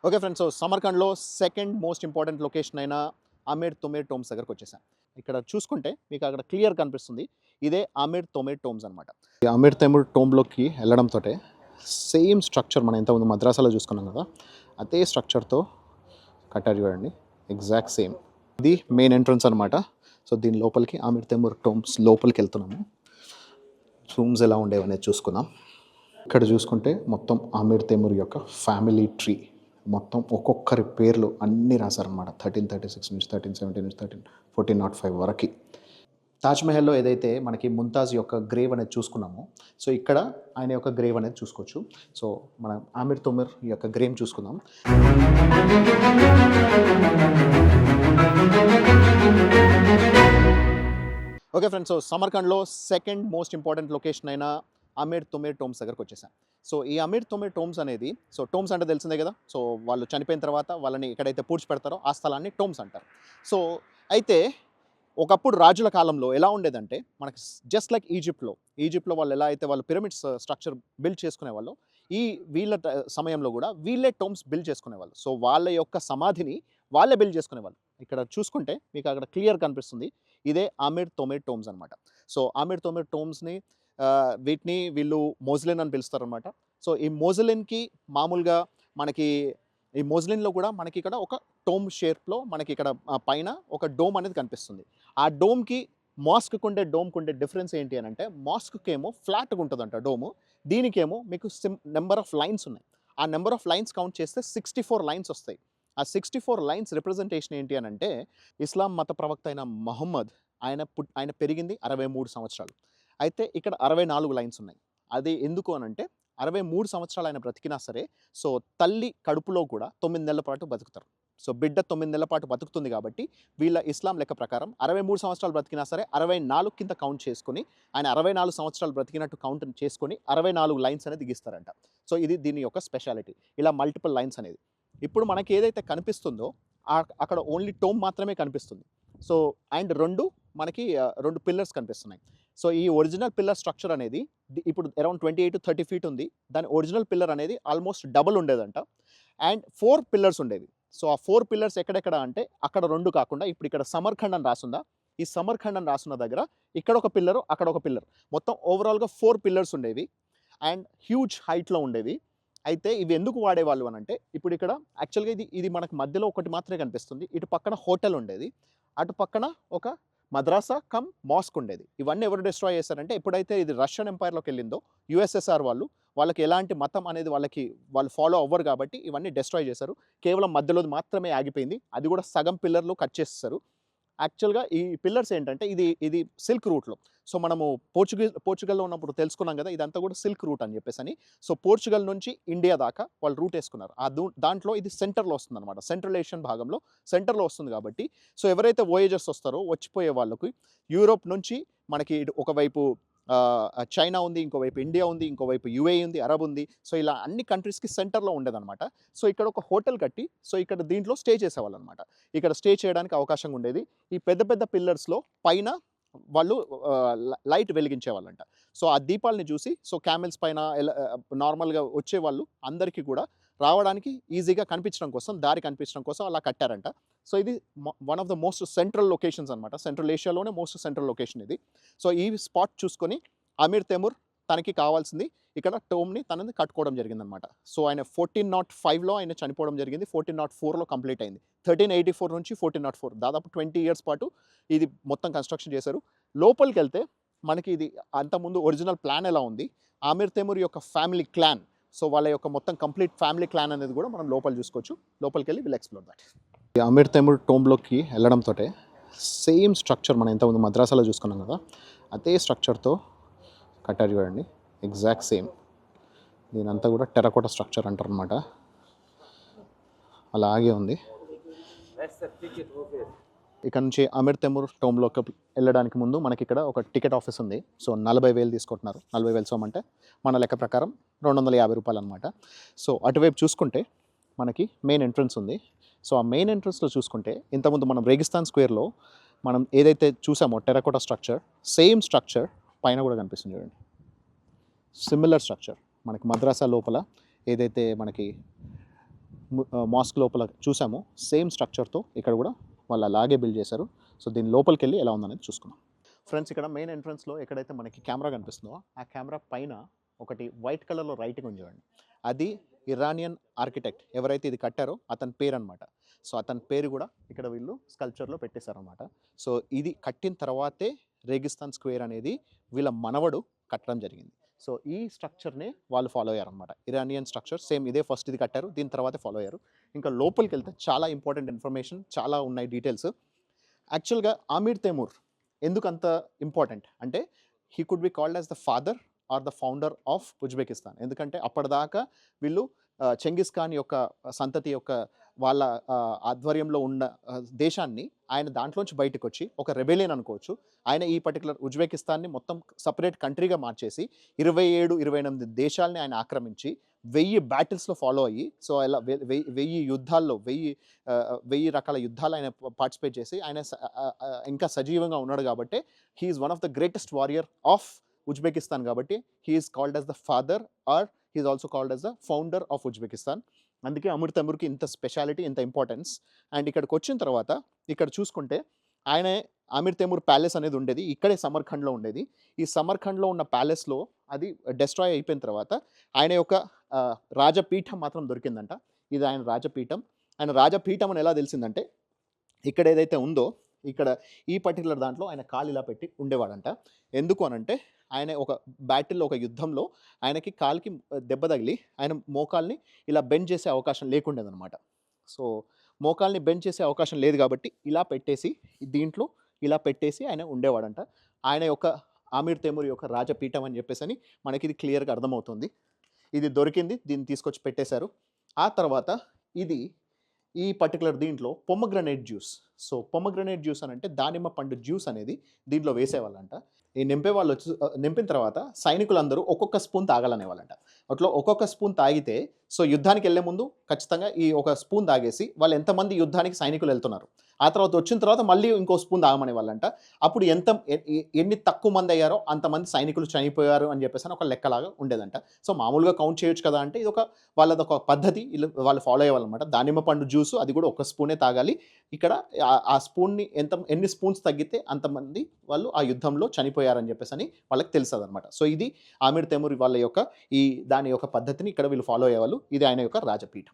Okay friends. So సమర్కండ్‌లో second most important location అయిన Amir తొమేర్ టోంబ్స్ దగ్గరకొచ్చేసాం. ఇక్కడ చూసుకుంటే మీకు అక్కడ క్లియర్ కనిపిస్తుంది. ఇదే ఆమేర్ తొమేర్ టోంబ్స్ అనమాట. ఈ ఆమేర్ తైమూర్ టోంబ్‌లోకి ఎళ్ళడంతోటే సేమ్ స్ట్రక్చర్ మనం ఇంతకుముందు మద్రాసాలో చూసుకున్నాం కదా! అదే స్ట్రక్చర్‌తో కట్టారు చూడండి. Exact same. ఇది మెయిన్ ఎంట్రన్స్ అనమాట. సో దీని లోపలికి ఆమేర్ తైమూర్ టోంబ్స్ లోపలికెళ్తున్నాము. రూమ్స్ ఎలా ఉండేవనేది చూసుకుందాం. ఇక్కడ చూసుకుంటే మొత్తం ఆమీర్ తైమూర్ యొక్క ఫ్యామిలీ ట్రీ మొత్తం ఒక్కొక్కరి పేర్లు అన్నీ రాశారనమాట. 1336 నుంచి 1370 నుంచి 1405 వరకు. తాజ్‌మహల్‌లో ఏదైతే మనకి ముంతాజ్ యొక్క గ్రేవ్ అనేది చూసుకున్నామో, సో ఇక్కడ ఆయన యొక్క గ్రేవ్ అనేది చూసుకోవచ్చు. సో మనం ఆమీర్ తొమీర్ యొక్క గ్రేవ్ చూసుకుందాం. Okay friends. సో సమర్కండ్‌లో సెకండ్ మోస్ట్ ఇంపార్టెంట్ లొకేషన్ అయిన ఆమేర్ తొమేర్ టోంబ్స్ దగ్గరకొచ్చేసాం. సో ఈ ఆమేర్ తొమేర్ టోంబ్స్ అనేది టోంబ్స్ అంటే తెలిసిందే కదా! సో వాళ్ళు చనిపోయిన తర్వాత వాళ్ళని ఎక్కడైతే పూడ్చిపెడతారో ఆ స్థలాన్ని టోంబ్స్ అంటారు. సో అయితే ఒకప్పుడు రాజుల కాలంలో ఎలా ఉండేదంటే మనకి జస్ట్ లైక్ ఈజిప్ట్‌లో వాళ్ళు ఎలా అయితే వాళ్ళు పిరమిడ్స్ స్ట్రక్చర్ బిల్డ్ చేసుకునేవాళ్ళో, ఈ వీళ్ళ సమయంలో గూడా వీళ్ళే టోంబ్స్ బిల్డ్ చేసుకునేవాళ్ళు. సో వాళ్ళ యొక్క సమాధిని వాళ్ళే బిల్డ్ చేసుకునేవాళ్ళు. ఇక్కడ చూసుకుంటే మీకు అక్కడ క్లియర్ కనిపిస్తుంది. ఇదే ఆమీర్ తొమేర్ టోంబ్స్ అనమాట. సో ఆమీర్ తొమేర్ టోంబ్స్‌ని వీటిని వీళ్ళు మోజ్లిన్ అని పిలుస్తారనమాట. సో ఈ మోజ్లిన్‌కి మామూలుగా మనకి ఈ మోజ్లిన్‌లో కూడా మనకి ఇక్కడ ఒక టోంబ్ షేప్‌లో మనకి ఇక్కడ పైన ఒక డోమ్ అనేది కనిపిస్తుంది. ఆ డోమ్‌కి మాస్క్‌కుండే డోమ్‌కుండే డిఫరెన్స్ ఏంటి అనంటే మాస్క్‌కేమో ఫ్లాట్‌గా ఉంటదంట డోము. దీనికేమో మీకు నంబర్ ఆఫ్ లైన్స్ ఉన్నాయి. ఆ నంబర్ ఆఫ్ లైన్స్ కౌంట్ చేస్తే 64 లైన్స్ వస్తాయి. ఆ 64 లైన్స్ రిప్రజెంటేషన్ ఏంటి అనంటే ఇస్లాం మత ప్రవక్త అయిన మహమ్మద్ ఆయన పెరిగింది 63 సంవత్సరాలు. అయితే ఇక్కడ 64 లైన్స్ ఉన్నాయి. అది ఎందుకు అనంటే 63 సంవత్సరాలు ఆయన బ్రతికినా సరే, సో తల్లి కడుపులో కూడా 9 నెలల పాటు బతుకుతారు. సో బిడ్డ 9 నెలల పాటు బతుకుతుంది కాబట్టి వీళ్ళ ఇస్లాం లెక్క ప్రకారం 63 సంవత్సరాలు బ్రతికినా సరే 64 కింద కౌంట్ చేసుకొని ఆయన 64 సంవత్సరాలు బ్రతికినట్టు కౌంట్ చేసుకొని 64 లైన్స్ అనేది గీస్తారంట. సో ఇది దీని యొక్క స్పెషాలిటీ. ఇలా మల్టిపుల్ లైన్స్ అనేది. ఇప్పుడు మనకి ఏదైతే కనిపిస్తుందో అక్కడ ఓన్లీ టోమ్ మాత్రమే కనిపిస్తుంది. సో అండ్ 2 మనకి 2 పిల్లర్స్ కనిపిస్తున్నాయి. సో ఈ ఒరిజినల్ పిల్లర్ స్ట్రక్చర్ అనేది ఇప్పుడు అరౌండ్ 28-30 ఫీట్ ఉంది. దాని ఒరిజినల్ పిల్లర్ అనేది ఆల్మోస్ట్ డబుల్ ఉండేదంట. అండ్ 4 పిల్లర్స్ ఉండేవి. సో ఆ 4 పిల్లర్స్ ఎక్కడెక్కడ అంటే అక్కడ 2 కాకుండా ఇప్పుడు ఇక్కడ సమర్ఖండ్ అని రాసుందా? ఈ సమర్ఖండ్ అని రాసున్న దగ్గర ఇక్కడ ఒక పిల్లరు, అక్కడ ఒక పిల్లర్. మొత్తం ఓవరాల్‌గా 4 పిల్లర్స్ ఉండేవి. అండ్ హ్యూజ్ హైట్‌లో ఉండేవి. అయితే ఇవి ఎందుకు వాడేవాళ్ళు అనంటే ఇప్పుడు ఇక్కడ యాక్చువల్‌గా ఇది మనకు మధ్యలో ఒకటి మాత్రమే కనిపిస్తుంది. ఇటు పక్కన హోటల్ ఉండేది. అటు పక్కన ఒక మద్రాసా కమ్ మాస్క్ ఉండేది. ఇవన్నీ ఎవరు డిస్ట్రాయ్ చేశారంటే ఎప్పుడైతే ఇది రష్యన్ ఎంపైర్‌లోకెళ్ళిందో యూఎస్ఎస్ఆర్ వాళ్ళకి ఎలాంటి మతం అనేది వాళ్ళు ఫాలో అవ్వరు కాబట్టి ఇవన్నీ డిస్ట్రాయ్ చేశారు. కేవలం మధ్యలోది మాత్రమే ఆగిపోయింది. అది కూడా సగం పిల్లర్‌లు కట్ చేసేసారు. యాక్చువల్‌గా ఈ పిల్లర్స్ ఏంటంటే ఇది సిల్క్ రూట్‌లో. సో మనము పోర్చుగల్‌లో ఉన్నప్పుడు తెలుసుకున్నాం కదా! ఇదంతా కూడా సిల్క్ రూట్ అని చెప్పేసని. సో పోర్చుగల్ నుంచి ఇండియా దాకా వాళ్ళు రూట్ ఏసుకున్నారు. దాంట్లో ఇది సెంటర్‌లో వస్తుందనమాట. సెంట్రల్ ఏషియన్ భాగంలో సెంటర్‌లో వస్తుంది కాబట్టి సో ఎవరైతే వోయేజర్స్ వస్తారో వచ్చిపోయే వాళ్ళకి యూరోప్ నుంచి మనకి ఇటు ఒకవైపు చైనా ఉంది, ఇంకోవైపు ఇండియా ఉంది, ఇంకోవైపు యూఏఈ ఉంది, అరబ్ ఉంది. సో ఇలా అన్ని కంట్రీస్‌కి సెంటర్‌లో ఉండేదనమాట. సో ఇక్కడ ఒక హోటల్ కట్టి సో ఇక్కడ దీంట్లో స్టే చేసేవాళ్ళనమాట. ఇక్కడ స్టే చేయడానికి అవకాశంగా ఉండేది. ఈ పెద్ద పెద్ద పిల్లర్స్‌లో పైన వాళ్ళు లైట్ వెలిగించేవాళ్ళంట. సో ఆ దీపాల్ని చూసి సో క్యామెల్స్ పైన నార్మల్‌గా వచ్చేవాళ్ళు అందరికీ కూడా రావడానికి ఈజీగా కనిపించడం కోసం, దారి కనిపించడం కోసం అలా కట్టారంట. సో ఇది one of the most central locations అనమాట. సెంట్రల్ ఏషియాలోనే మోస్ట్ సెంట్రల్ లొకేషన్ ఇది. సో ఈ స్పాట్ చూసుకొని అమీర్ తైమూర్ తనకి కావాల్సింది ఇక్కడ టోమ్‌ని తనని కట్టుకోవడం జరిగిందనమాట. సో ఆయన 1405లో ఆయన చనిపోవడం జరిగింది. 1404లో కంప్లీట్ అయింది. 1384 నుంచి 1404 దాదాపు 20 ఇయర్స్ పాటు ఇది మొత్తం కన్‌స్ట్రక్షన్ చేశారు. లోపలికెళ్తే మనకి ఇది అంతకుముందు ఒరిజినల్ ప్లాన్ ఎలా ఉంది, ఆమీర్ తైమూర్ యొక్క ఫ్యామిలీ క్లాన్, సో వాళ్ళ యొక్క మొత్తం కంప్లీట్ ఫ్యామిలీ క్లాన్ అనేది కూడా మనం లోపల చూసుకోవచ్చు. లోపలికెళ్ళి విల్ ఎక్స్‌ప్లోర్ దట్. ఈ ఆమీర్ తైమూర్ టోంబ్‌లోకి ఎళ్ళడంతోటే సేమ్ స్ట్రక్చర్ మనం ఇంతకుముందు మద్రాసాలో చూసుకున్నాం కదా! అదే స్ట్రక్చర్‌తో కట్టారు చూడండి. Exact same. దీనంతా కూడా టెర్రకోటా స్ట్రక్చర్ అంటారనమాట. అలాగే ఉంది. ఇక్కడ నుంచి అమీర్ తైమూర్ టోంబ్‌లోకి వెళ్ళడానికి ముందు మనకి ఇక్కడ ఒక టికెట్ ఆఫీస్ ఉంది. సో 40,000 తీసుకుంటున్నారు. 40,000 సోమ్ అంటే మన లెక్క ప్రకారం రూ. 250 అనమాట. సో అటువైపు చూసుకుంటే మనకి మెయిన్ ఎంట్రన్స్ ఉంది. సో ఆ మెయిన్ ఎంట్రన్స్‌లో చూసుకుంటే ఇంతకుముందు మనం రేగిస్తాన్ స్క్వేర్‌లో మనం ఏదైతే చూసామో టెర్రకోటా స్ట్రక్చర్, సేమ్ స్ట్రక్చర్ పైన కూడా కనిపిస్తుంది చూడండి. సిమిలర్ స్ట్రక్చర్ మనకి మద్రాసా లోపల ఏదైతే మనకి మాస్క్ లోపల చూసామో సేమ్ స్ట్రక్చర్తో ఇక్కడ కూడా వాళ్ళు అలాగే బిల్డ్ చేశారు. సో దీని లోపలికి వెళ్ళి ఎలా ఉందనేది చూసుకుందాం. ఫ్రెండ్స్, ఇక్కడ మెయిన్ ఎంట్రన్స్లో ఎక్కడైతే మనకి కెమెరా కనిపిస్తుందో ఆ కెమెరా పైన ఒకటి వైట్ కలర్లో రైటింగ్ ఉంది చూడండి. అది ఇరానియన్ ఆర్కిటెక్ట్ ఎవరైతే ఇది కట్టారో అతని పేరు అనమాట. సో అతని పేరు కూడా ఇక్కడ వీళ్ళు స్కల్ప్చర్లో పెట్టేశారనమాట. సో ఇది కట్టిన తర్వాతే రేగిస్తాన్ స్క్వేర్ అనేది వీళ్ళ మనవడు కట్టడం జరిగింది. సో ఈ స్ట్రక్చర్ని వాళ్ళు ఫాలో అయ్యారనమాట. ఇరానియన్ స్ట్రక్చర్ సేమ్ ఇదే ఫస్ట్ ఇది కట్టారు, దీని తర్వాతే ఫాలో అయ్యారు. ఇంకా లోపలికి వెళ్తే చాలా ఇంపార్టెంట్ ఇన్ఫర్మేషన్ చాలా ఉన్నాయి, డీటెయిల్స్. యాక్చువల్గా ఆమీర్ తైమూర్ ఎందుకు అంత ఇంపార్టెంట్ అంటే he could be called as the father or the founder of Uzbekistan. ఎందుకంటే అప్పటిదాకా వీళ్ళు చెంగిస్ ఖాన్ యొక్క సంతతి యొక్క వాళ్ళ ఆధ్వర్యంలో ఉన్న దేశాన్ని ఆయన దాంట్లోంచి బయటకు వచ్చి ఒక రెబెలియన్ అనుకోవచ్చు. ఆయన ఈ పర్టికులర్ ఉజ్బెకిస్తాన్ని మొత్తం సపరేట్ కంట్రీగా మార్చేసి 27-28 దేశాలని ఆయన ఆక్రమించి 1000 బ్యాటిల్స్లో ఫాలో అయ్యి, సో అలా 1000 యుద్ధాల్లో 1000 రకాల యుద్ధాలు ఆయన పార్టిసిపేట్ చేసి ఆయన ఇంకా సజీవంగా ఉన్నాడు కాబట్టి he is one of the greatest warrior of Uzbekistan. కాబట్టి he is called as the father or he is also called as the founder of Uzbekistan. అందుకే అమీర్ తైమూర్కి ఇంత స్పెషాలిటీ, ఇంత ఇంపార్టెన్స్. అండ్ ఇక్కడికి వచ్చిన తర్వాత ఇక్కడ చూసుకుంటే ఆయన ఆమీర్ తైమూర్ ప్యాలెస్ అనేది ఉండేది ఇక్కడే సమర్ఖండ్లో ఉండేది. ఈ సమర్ఖండ్లో ఉన్న ప్యాలెస్లో అది డిస్ట్రాయ్ అయిపోయిన తర్వాత ఆయన యొక్క రాజపీఠం మాత్రం దొరికిందంట. ఇది ఆయన రాజపీఠం. ఆయన రాజపీఠం అని ఎలా తెలిసిందంటే ఇక్కడ ఏదైతే ఉందో ఇక్కడ ఈ పర్టికులర్ దాంట్లో ఆయన కాలు ఇలా పెట్టి ఉండేవాడంట. ఎందుకు అనంటే ఆయన ఒక బ్యాటిల్లో ఒక యుద్ధంలో ఆయనకి కాలుకి దెబ్బ తగిలి ఆయన మోకాల్ని ఇలా బెండ్ చేసే అవకాశం లేకుండేదనమాట. సో మోకాల్ని బెండ్ చేసే అవకాశం లేదు కాబట్టి ఇలా పెట్టేసి దీంట్లో ఇలా పెట్టేసి ఆయన ఉండేవాడంట. ఆయన యొక్క ఆమీర్ తైమూర్ యొక్క రాజపీఠం అని చెప్పేసి అని మనకి ఇది క్లియర్గా అర్థమవుతుంది. ఇది దొరికింది, దీన్ని తీసుకొచ్చి పెట్టేశారు. ఆ తర్వాత ఇది ఈ పర్టికులర్ దీంట్లో pomegranate juice. So pomegranate juice అని అంటే దానిమ్మ పండు జ్యూస్ అనేది దీంట్లో వేసేవాళ్ళంట. ఈ నింపే వాళ్ళు వచ్చి నింపిన తర్వాత సైనికులందరూ ఒక్కొక్క స్పూన్ తాగాలనేవాళ్ళంట. అట్లా ఒక్కొక్క స్పూన్ తాగితే సో యుద్ధానికి వెళ్ళే ముందు ఖచ్చితంగా ఈ ఒక స్పూన్ తాగేసి వాళ్ళు ఎంతమంది యుద్ధానికి సైనికులు వెళ్తున్నారు ఆ తర్వాత వచ్చిన తర్వాత మళ్ళీ ఇంకో స్పూన్ తాగమనే వాళ్ళంట. అప్పుడు ఎన్ని తక్కువ మంది అయ్యారో అంతమంది సైనికులు చనిపోయారు అని చెప్పేసి ఒక లెక్కలాగా ఉండేదంట. సో మామూలుగా కౌంట్ చేయొచ్చు కదా అంటే ఇది వాళ్ళది ఒక పద్ధతి, వాళ్ళు ఫాలో అయ్యేవాళ్ళనమాట. దానిమ్మ పండు జ్యూసు అది కూడా ఒక స్పూనే తాగాలి. ఇక్కడ ఆ స్పూన్ని ఎన్ని స్పూన్స్ తగ్గితే అంతమంది వాళ్ళు ఆ యుద్ధంలో చనిపోయారని చెప్పేసి అని వాళ్ళకి తెలుస్తుంది అనమాట. సో ఇది ఆమీర్ తైమూర్ వాళ్ళ యొక్క దాని యొక్క పద్ధతిని ఇక్కడ వీళ్ళు ఫాలో అయ్యేవాళ్ళు. ఇది ఆయన యొక్క రాజపీఠం.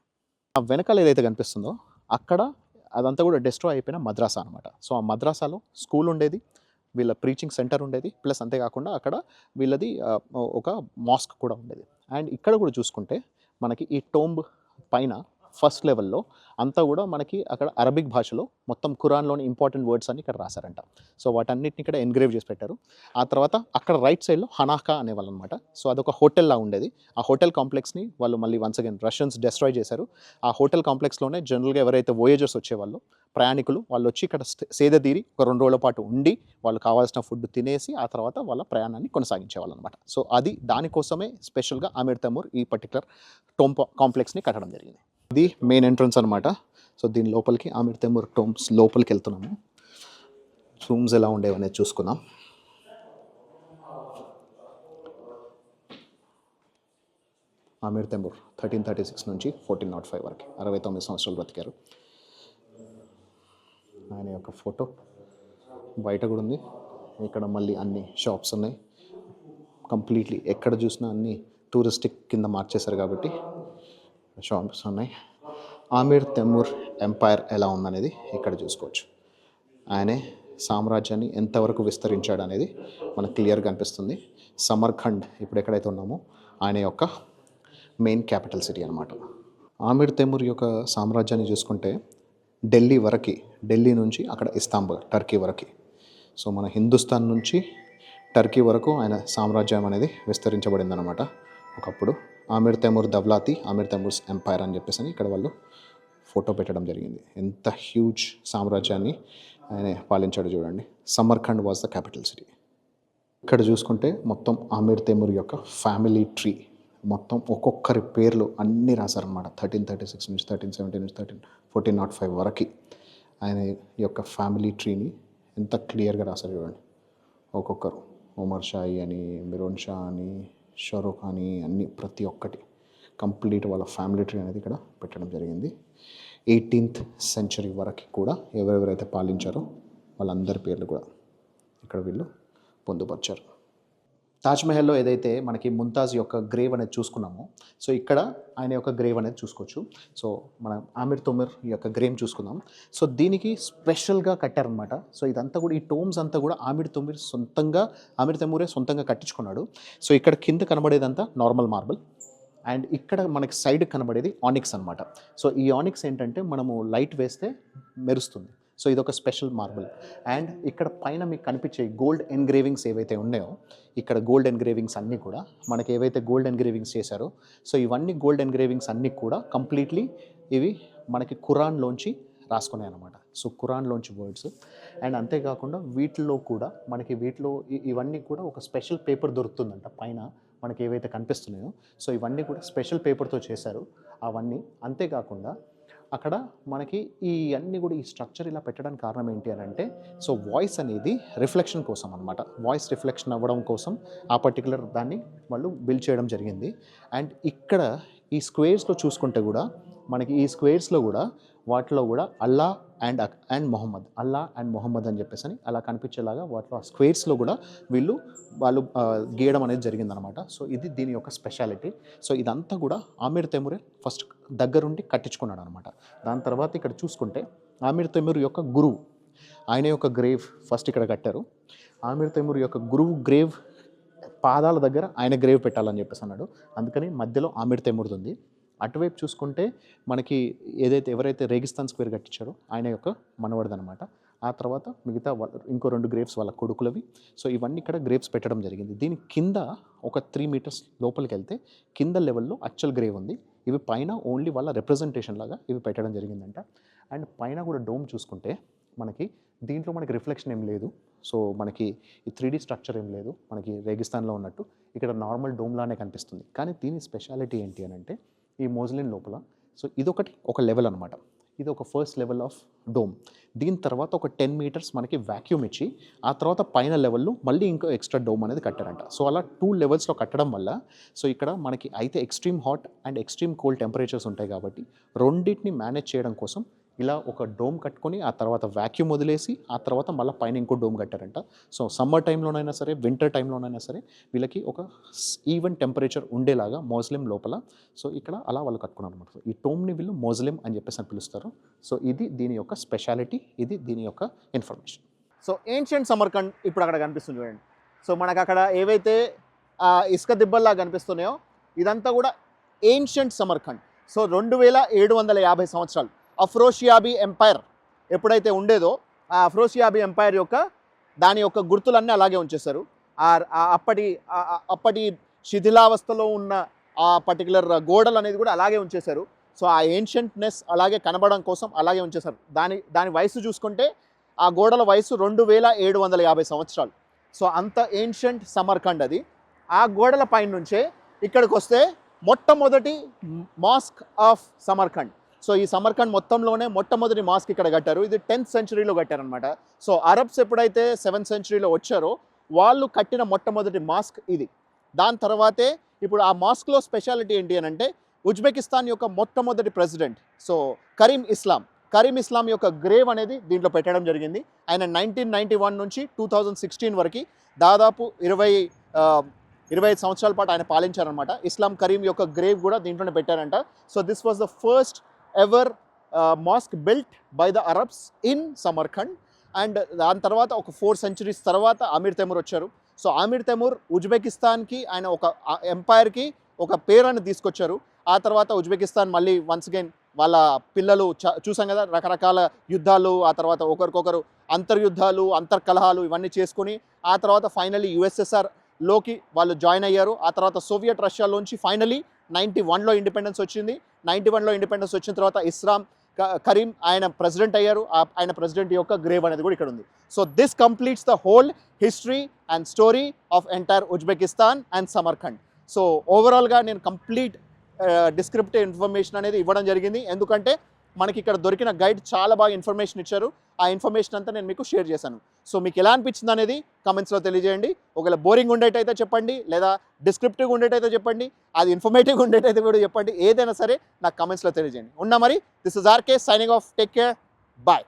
ఆ వెనకాల ఏదైతే కనిపిస్తుందో అక్కడ అదంతా కూడా డిస్ట్రాయ్ అయిపోయిన మద్రాసా అనమాట. సో ఆ మద్రాసాలో స్కూల్ ఉండేది, వీళ్ళ ప్రీచింగ్ సెంటర్ ఉండేది, ప్లస్ అంతేకాకుండా అక్కడ వీళ్ళది ఒక మాస్క్ కూడా ఉండేది. అండ్ ఇక్కడ కూడా చూసుకుంటే మనకి ఈ టోంబ్ పైన ఫస్ట్ లెవెల్లో అంతా కూడా మనకి అక్కడ అరబిక్ భాషలో మొత్తం ఖురాన్లోని ఇంపార్టెంట్ వర్డ్స్ అన్ని ఇక్కడ రాశారంట. సో వాటన్నిటిని ఇక్కడ ఎన్గ్రేవ్ చేసి పెట్టారు. ఆ తర్వాత అక్కడ రైట్ సైడ్లో హనాకా అనేవాళ్ళు అనమాట. సో అదొక హోటల్లా ఉండేది. ఆ హోటల్ కాంప్లెక్స్ని వాళ్ళు మళ్ళీ వన్స్ అగైన్ రష్యన్స్ డిస్ట్రాయ్ చేశారు. ఆ హోటల్ కాంప్లెక్స్లోనే జనరల్గా ఎవరైతే వోయేజర్స్ వచ్చేవాళ్ళు ప్రయాణికులు వాళ్ళు వచ్చి ఇక్కడ సేదతీరి ఒక 2 రోజుల పాటు ఉండి వాళ్ళు కావాల్సిన ఫుడ్ తినేసి ఆ తర్వాత వాళ్ళ ప్రయాణాన్ని కొనసాగించేవాళ్ళు అనమాట. సో అది దానికోసమే స్పెషల్గా ఆమీర్ తైమూర్ ఈ పర్టికులర్ టోంబ్ కాంప్లెక్స్ని కట్టడం జరిగింది. ఇది మెయిన్ ఎంట్రన్స్ అనమాట. సో దీని లోపలికి ఆమీర్ తైమూర్ టోంబ్స్ లోపలికి వెళ్తున్నాము. రూమ్స్ ఎలా ఉండేవనేది చూసుకుందాం. ఆమీర్ తైమూర్ 1336 నుంచి 1405 వరకు 69 సంవత్సరాలు బ్రతికారు. ఆయన యొక్క ఫోటో బయట కూడా ఉంది. ఇక్కడ మళ్ళీ అన్ని షాప్స్ ఉన్నాయి. కంప్లీట్లీ ఎక్కడ చూసినా అన్ని టూరిస్టిక్ కింద మార్చేశారు కాబట్టి షాప్స్ ఉన్నాయి. ఆమీర్ తైమూర్ ఎంపైర్ ఎలా ఉందనేది ఇక్కడ చూసుకోవచ్చు. ఆయనే సామ్రాజ్యాన్ని ఎంతవరకు విస్తరించాడు అనేది మనకు క్లియర్గా అనిపిస్తుంది. సమర్ఖండ్ ఇప్పుడు ఎక్కడైతే ఉన్నామో ఆయన యొక్క మెయిన్ క్యాపిటల్ సిటీ అనమాట. ఆమీర్ తైమూర్ యొక్క సామ్రాజ్యాన్ని చూసుకుంటే ఢిల్లీ నుంచి అక్కడ ఇస్తాంబుల్ టర్కీ వరకు, సో మన హిందుస్థాన్ నుంచి టర్కీ వరకు ఆయన సామ్రాజ్యం అనేది విస్తరించబడింది అనమాట. ఒకప్పుడు ఆమీర్ తైమూర్ దవ్లాతి, ఆమీర్ తైమూర్స్ ఎంపైర్ అని చెప్పేసి అని ఇక్కడ వాళ్ళు ఫోటో పెట్టడం జరిగింది. ఎంత హ్యూజ్ సామ్రాజ్యాన్ని ఆయన పాలించాడు చూడండి. Samarkand was the capital city. ఇక్కడ చూసుకుంటే మొత్తం ఆమీర్ తైమూర్ యొక్క ఫ్యామిలీ ట్రీ మొత్తం ఒక్కొక్కరి పేర్లు అన్నీ రాశారనమాట. 1336 నుంచి 1370 నుంచి 1405 వరకు ఆయన యొక్క ఫ్యామిలీ ట్రీని ఎంత క్లియర్గా రాశారు చూడండి. ఒక్కొక్కరు ఉమర్ షాయి అని, మిరోన్ షా అని, షారూఖ్ అని అన్ని ప్రతి ఒక్కటి కంప్లీట్ వాళ్ళ ఫ్యామిలీ ట్రీ అనేది ఇక్కడ పెట్టడం జరిగింది. 18th century వరకు కూడా ఎవరెవరైతే పాలించారో వాళ్ళందరి పేర్లు కూడా ఇక్కడ వీళ్ళు పొందుపరిచారు. తాజ్మహల్లో ఏదైతే మనకి ముంతాజ్ యొక్క గ్రేవ్ అనేది చూసుకున్నామో, సో ఇక్కడ ఆయన యొక్క గ్రేవ్ అనేది చూసుకోవచ్చు. సో మనం ఆమిర్ తొమిర్ యొక్క గ్రేవ్ చూసుకుందాం. సో దీనికి స్పెషల్గా కట్టారనమాట. సో ఇదంతా కూడా, ఈ టోమ్స్ అంతా కూడా ఆమిర్ తైమూరే సొంతంగా కట్టించుకున్నాడు. సో ఇక్కడ కింద కనబడేదంతా నార్మల్ మార్బుల్, అండ్ ఇక్కడ మనకి సైడ్ కనబడేది ఆనిక్స్ అనమాట. సో ఈ ఆనిక్స్ ఏంటంటే మనము లైట్ వేస్తే మెరుస్తుంది. సో ఇదొక స్పెషల్ మార్బుల్. అండ్ ఇక్కడ పైన మీకు కనిపించే గోల్డ్ ఎన్గ్రేవింగ్స్ ఏవైతే ఉన్నాయో, ఇక్కడ గోల్డ్ ఎన్గ్రేవింగ్స్ అన్నీ కూడా మనకి ఏవైతే గోల్డ్ ఎన్గ్రేవింగ్స్ చేశారో, సో ఇవన్నీ గోల్డ్ ఎన్గ్రేవింగ్స్ అన్నీ కూడా కంప్లీట్లీ ఇవి మనకి ఖురాన్లోంచి రాసుకున్నాయి అనమాట. So ఖురాన్లోంచి words. అండ్ అంతేకాకుండా వీటిలో కూడా మనకి ఇవన్నీ కూడా ఒక స్పెషల్ పేపర్ దొరుకుతుందంట పైన మనకి ఏవైతే కనిపిస్తున్నాయో. సో ఇవన్నీ కూడా స్పెషల్ పేపర్తో చేశారు అవన్నీ. అంతేకాకుండా అక్కడ మనకి ఈ అన్నీ కూడా ఈ స్ట్రక్చర్ ఇలా పెట్టడానికి కారణం ఏంటి అని అంటే, సో వాయిస్ అనేది రిఫ్లెక్షన్ కోసం అనమాట. వాయిస్ రిఫ్లెక్షన్ అవ్వడం కోసం ఆ పర్టికులర్ దాన్ని వాళ్ళు బిల్డ్ చేయడం జరిగింది. అండ్ ఇక్కడ ఈ స్క్వేర్స్లో చూసుకుంటే కూడా మనకి ఈ స్క్వేర్స్లో కూడా వాటిలో కూడా అల్లా అండ్ మొహమ్మద్ అని చెప్పేసి అని అలా కనిపించేలాగా వాటిలో ఆ స్క్వేర్స్లో కూడా వాళ్ళు గీయడం అనేది జరిగిందనమాట. సో ఇది దీని యొక్క స్పెషాలిటీ. సో ఇదంతా కూడా ఆమిర్ తైమూరే ఫస్ట్ దగ్గరుండి కట్టించుకున్నాడు అనమాట. దాని తర్వాత ఇక్కడ చూసుకుంటే ఆమిర్ తైమూర్ యొక్క గురువు, ఆయన యొక్క గ్రేవ్ ఫస్ట్ ఇక్కడ కట్టారు. ఆమిర్ తైమూర్ యొక్క గురువు గ్రేవ్ పాదాల దగ్గర ఆయన గ్రేవ్ పెట్టాలని చెప్పేసి అన్నాడు. అందుకని మధ్యలో ఆమిర్ తైమూర్ది ఉంది. అటువైపు చూసుకుంటే మనకి ఎవరైతే రేగిస్తాన్ స్క్వేర్ కట్టించారో ఆయన యొక్క మనవడిది అనమాట. ఆ తర్వాత మిగతా ఇంకో 2 గ్రేవ్స్ వాళ్ళ కొడుకులవి. సో ఇవన్నీ ఇక్కడ గ్రేవ్స్ పెట్టడం జరిగింది. దీని కింద ఒక 3 meters లోపలికి వెళ్తే కింద లెవెల్లో అచ్చల్ గ్రేవ్ ఉంది. ఇవి పైన ఓన్లీ వాళ్ళ రిప్రజెంటేషన్ లాగా ఇవి పెట్టడం జరిగిందంట. అండ్ పైన కూడా డోమ్ చూసుకుంటే దీంట్లో మనకి రిఫ్లెక్షన్ ఏం లేదు. సో మనకి ఈ 3D స్ట్రక్చర్ ఏం లేదు మనకి రేగిస్తాన్లో ఉన్నట్టు. ఇక్కడ నార్మల్ డోమ్లానే కనిపిస్తుంది. కానీ దీని స్పెషాలిటీ ఏంటి అని అంటే, ఈ మోజ్లిన్ లోపల సో ఒక లెవెల్ అనమాట. ఇది ఒక ఫస్ట్ లెవెల్ ఆఫ్ డోమ్. దీని తర్వాత ఒక 10 meters మనకి వ్యాక్యూమ్ ఇచ్చి ఆ తర్వాత పైన లెవెల్లో మళ్ళీ ఇంకో ఎక్స్ట్రా డోమ్ అనేది కట్టారంట. సో అలా 2 levelsలో కట్టడం వల్ల సో ఇక్కడ మనకి అయితే extreme hot and extreme cold temperatures ఉంటాయి కాబట్టి రెండింటిని మేనేజ్ చేయడం కోసం ఇలా ఒక డోమ్ కట్టుకొని ఆ తర్వాత వ్యాక్యూమ్ వదిలేసి ఆ తర్వాత మళ్ళీ పైన ఇంకో డోమ్ కట్టారంట. సో సమ్మర్ టైంలోనైనా సరే వింటర్ టైంలోనైనా సరే వీళ్ళకి ఒక ఈవెన్ టెంపరేచర్ ఉండేలాగా మోజ్లిం లోపల సో ఇక్కడ అలా వాళ్ళు కట్టుకున్నారు అనమాట. ఈ టోమ్ని వీళ్ళు మోజ్లిం అని చెప్పేసి అని పిలుస్తారు. సో ఇది దీని యొక్క స్పెషాలిటీ, ఇది దీని యొక్క ఇన్ఫర్మేషన్. సో ఏన్షియంట్ సమర్కండ్ ఇప్పుడు అక్కడ కనిపిస్తుంది చూడండి. సో మనకు అక్కడ ఏవైతే ఇసుక దిబ్బల్లా కనిపిస్తున్నాయో ఇదంతా కూడా ఏన్షియంట్ సమర్కండ్. సో 2750 సంవత్సరాలు అఫ్రోషియాబీ ఎంపైర్ ఎప్పుడైతే ఉండేదో ఆ అఫ్రోషియాబీ ఎంపైర్ దాని యొక్క గుర్తులన్నీ అలాగే ఉంచేశారు. అప్పటి శిథిలావస్థలో ఉన్న ఆ పర్టికులర్ గోడలు అనేది కూడా అలాగే ఉంచేశారు. సో ఆ ఏన్షియంట్నెస్ అలాగే కనబడడం కోసం అలాగే ఉంచేశారు. దాని వయసు చూసుకుంటే ఆ గోడల వయసు 2750 సంవత్సరాలు. సో అంత ఏన్షియంట్ సమర్కండ్ అది. ఆ గోడల పైన నుంచే ఇక్కడికి వస్తే మొట్టమొదటి మాస్క్ ఆఫ్ సమర్కండ్. సో ఈ సమర్కండ్ మొత్తంలోనే మొట్టమొదటి మాస్క్ ఇక్కడ కట్టారు. ఇది 10th century కట్టారనమాట. సో అరబ్స్ ఎప్పుడైతే 7th century వచ్చారో వాళ్ళు కట్టిన మొట్టమొదటి మాస్క్ ఇది. దాని తర్వాతే ఇప్పుడు ఆ మాస్క్లో స్పెషాలిటీ ఏంటి అని అంటే, ఉజ్బెకిస్తాన్ యొక్క మొట్టమొదటి ప్రెసిడెంట్ సో కరీం ఇస్లాం యొక్క గ్రేవ్ అనేది దీంట్లో పెట్టడం జరిగింది. ఆయన 1991 నుంచి 2016 వరకు దాదాపు 25 సంవత్సరాల పాటు ఆయన పాలించారనమాట. ఇస్లాం కరీం యొక్క గ్రేవ్ కూడా దీంట్లోనే పెట్టారంట. So this was the first ever mosque built by the Arabs in Samarkand. And దాని తర్వాత ఒక 4 centuries తర్వాత ఆమిర్ తైమూర్ వచ్చారు. సో ఆమిర్ తైమూర్ ఉజ్బెకిస్తాన్కి ఆయన ఒక ఎంపైర్కి ఒక పేరుని తీసుకొచ్చారు. ఆ తర్వాత ఉజ్బెకిస్తాన్ మళ్ళీ వన్స్ అగైన్ వాళ్ళ పిల్లలు చూసాం కదా రకరకాల యుద్ధాలు, ఆ తర్వాత ఒకరికొకరు అంతర్యుద్ధాలు అంతర్కలహాలు ఇవన్నీ చేసుకుని ఆ తర్వాత ఫైనలీ USSRలోకి వాళ్ళు జాయిన్ అయ్యారు. ఆ తర్వాత సోవియట్ రష్యాలోంచి ఫైనలీ 91లో ఇండిపెండెన్స్ వచ్చింది. 91లో ఇండిపెండెన్స్ వచ్చిన తర్వాత ఇస్లాం కరీం ఆయన ప్రెసిడెంట్ అయ్యారు. ఆయన ప్రెసిడెంట్ యొక్క గ్రేవ్ అనేది కూడా ఇక్కడ ఉంది. So this completes the whole history and story of entire Uzbekistan and Samarkand. So ఓవరాల్గా నేను కంప్లీట్ డిస్క్రిప్టివ్ ఇన్ఫర్మేషన్ అనేది ఇవ్వడం జరిగింది. ఎందుకంటే మనకి ఇక్కడ దొరికిన గైడ్ చాలా బాగా ఇన్ఫర్మేషన్ ఇచ్చారు. ఆ ఇన్ఫర్మేషన్ అంతా నేను మీకు షేర్ చేశాను. సో మీకు ఎలా అనిపించింది అనేది కమెంట్స్లో తెలియజేయండి. ఒకవేళ బోరింగ్ ఉండేటైతే చెప్పండి, లేదా డిస్క్రిప్టివ్గా ఉండేటైతే చెప్పండి, అది ఇన్ఫర్మేటివ్గా ఉండేటైతే కూడా చెప్పండి. ఏదైనా సరే నాకు కమెంట్స్లో తెలియజేయండి. ఉన్నా మరి, this is RK signing off. Take care, bye.